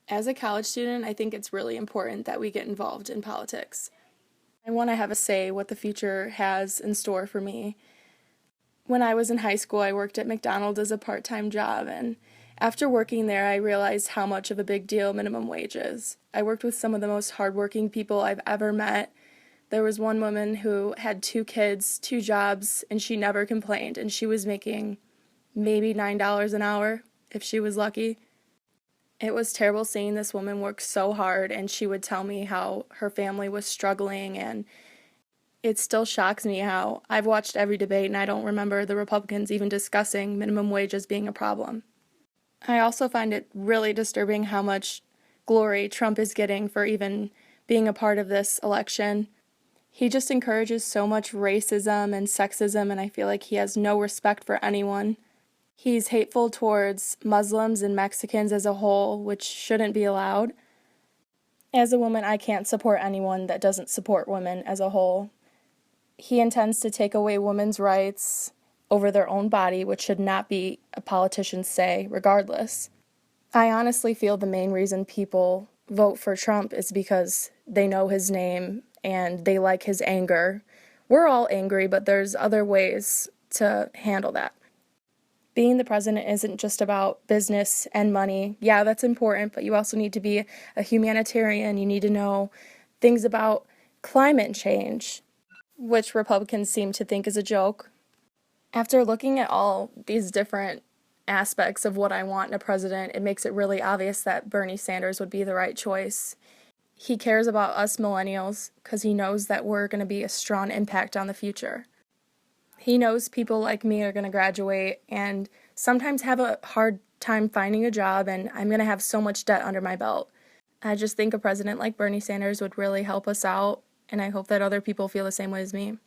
As a college student, I think it's really important that we get involved in politics. I want to have a say what the future has in store for me. When I was in high school, I worked at McDonald's as a part-time job, and after working there, I realized how much of a big deal minimum wage is. I worked with some of the most hardworking people I've ever met. There was one woman who had 2 kids, 2 jobs, and she never complained, and she was making maybe $9 an hour if she was lucky. It was terrible seeing this woman work so hard, and she would tell me how her family was struggling, and it still shocks me how I've watched every debate and I don't remember the Republicans even discussing minimum wage as being a problem. I also find it really disturbing how much glory Trump is getting for even being a part of this election. He just encourages so much racism and sexism, and I feel like he has no respect for anyone. He's hateful towards Muslims and Mexicans as a whole, which shouldn't be allowed. As a woman, I can't support anyone that doesn't support women as a whole. He intends to take away women's rights over their own body, which should not be a politician's say, regardless. I honestly feel the main reason people vote for Trump is because they know his name and they like his anger. We're all angry, but there's other ways to handle that. Being the president isn't just about business and money. Yeah, that's important, but you also need to be a humanitarian. You need to know things about climate change, which Republicans seem to think is a joke. After looking at all these different aspects of what I want in a president, it makes it really obvious that Bernie Sanders would be the right choice. He cares about us millennials because he knows that we're going to be a strong impact on the future. He knows people like me are going to graduate and sometimes have a hard time finding a job, and I'm going to have so much debt under my belt. I just think a president like Bernie Sanders would really help us out, and I hope that other people feel the same way as me.